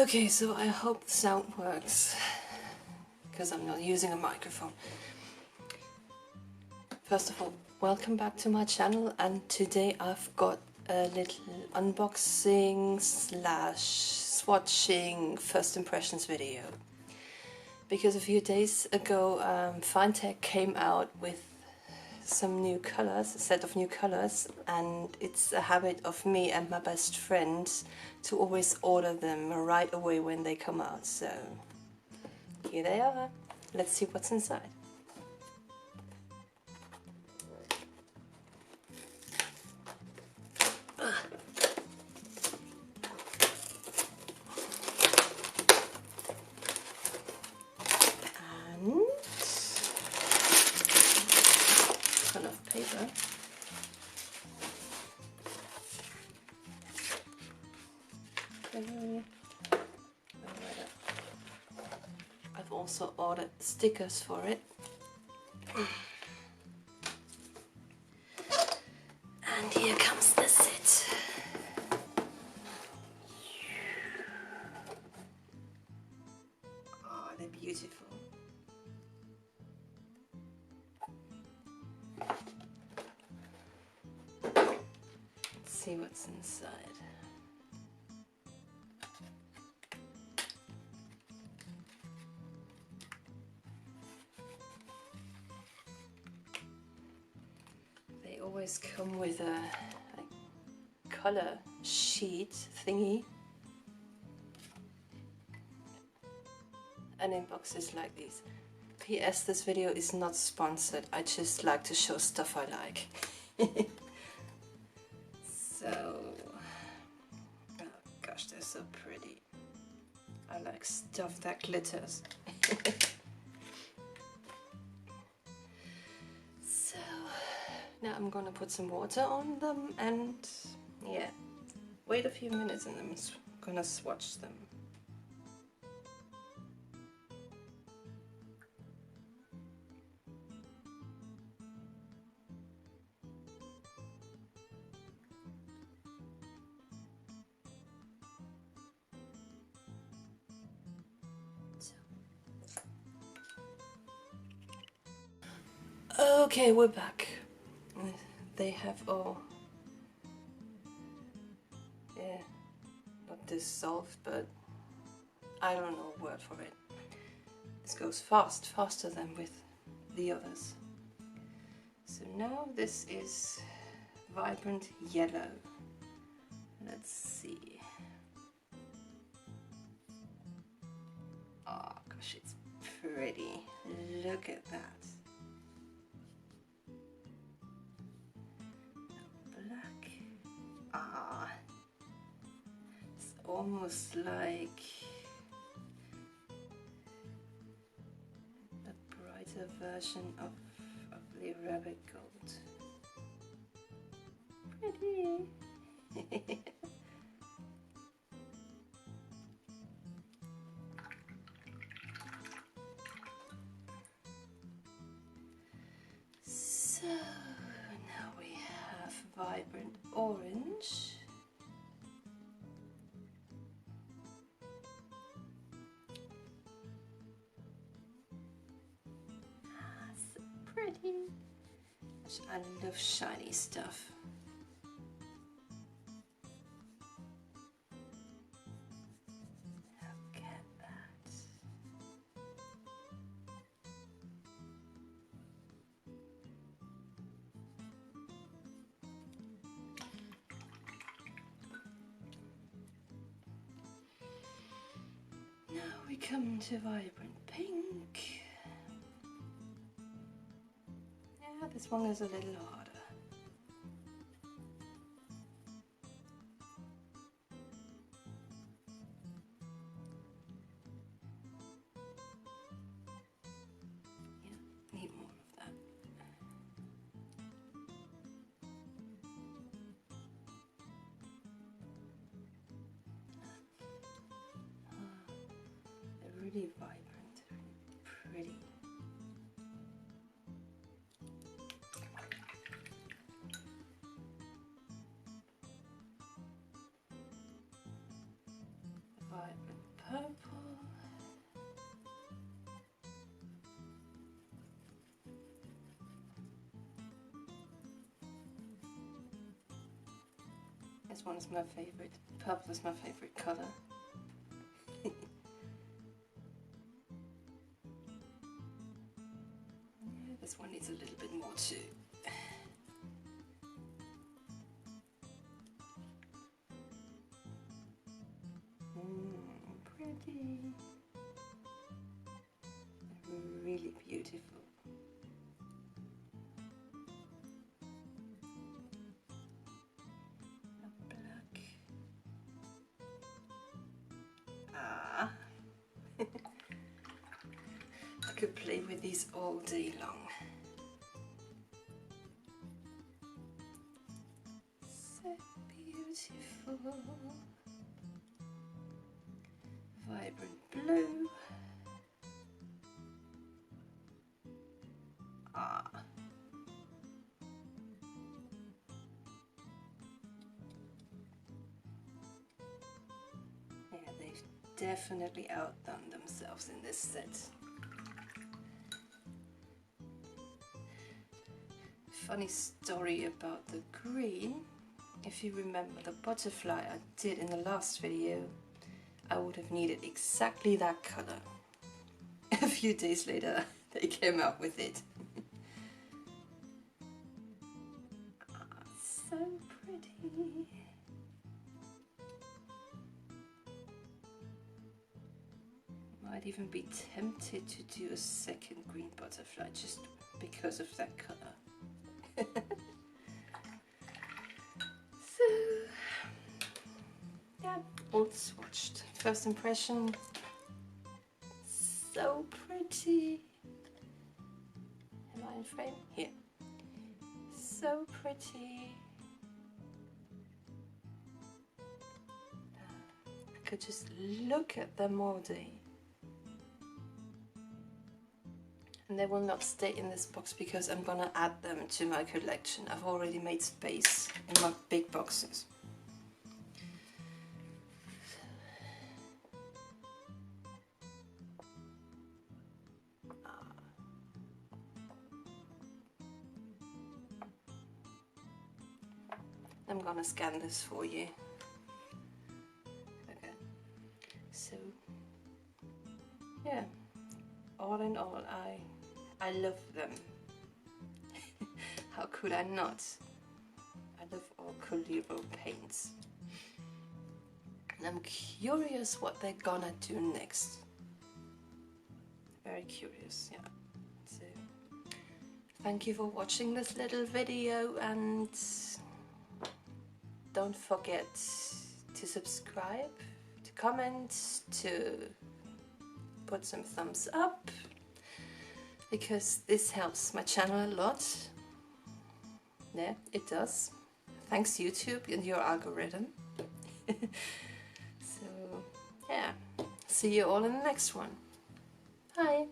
Okay, so I hope the sound works, because I'm not using a microphone. First of all, welcome back to my channel, and today I've got a little unboxing slash swatching first impressions video. Because a few days ago Finetec came out with some new colors, a set of new colors, and it's a habit of me and my best friends to always order them right away when they come out. So here they are. Let's see what's inside. And ton of paper. I've also ordered stickers for it. And here comes the set. Oh, they're beautiful. Let's see what's inside. They always come with a color sheet thingy and in boxes like these. PS, this video is not sponsored, I just like to show stuff I like. So, oh gosh, they're so pretty. I like stuff that glitters. So, now I'm gonna put some water on them and yeah, wait a few minutes and I'm gonna swatch them. Okay, we're back. They have all, yeah, not dissolved, but I don't know a word for it. This goes fast, faster than with the others. So now this is Vibrant Yellow. Let's see. Oh gosh, it's pretty. Look at that. Black. Ah, it's almost like a brighter version of the rabbit gold. Pretty. So now we have Vibrant Orange. So pretty. I love shiny stuff. Look at that. Now we come to Vibrant Pink. Yeah, this one is a little harder. Yeah, need more of that. They're really vibrant, pretty. Vibrant This one is my favorite. Purple is my favorite color. Yeah, this one needs a little bit more too. Pretty. Really beautiful. Black. Ah. I could play with these all day long. So beautiful. Vibrant blue. Ah. Yeah, they've definitely outdone themselves in this set. Funny story about the green. If you remember the butterfly I did in the last video, I would have needed exactly that color. A few days later they came out with it. So pretty. Might even be tempted to do a second green butterfly just because of that color. So yeah, all swatched. First impression, so pretty. Am I in frame? Here. So pretty. I could just look at them all day. And they will not stay in this box because I'm gonna add them to my collection. I've already made space in my big boxes. I'm gonna scan this for you. Okay. So yeah, all in all, I love them. How could I not? I love all Coliro paints. And I'm curious what they're gonna do next. Very curious, yeah. So thank you for watching this little video, and don't forget to subscribe, to comment, to put some thumbs up, because this helps my channel a lot. Yeah, it does. Thanks YouTube and your algorithm. So yeah, see you all in the next one. Bye.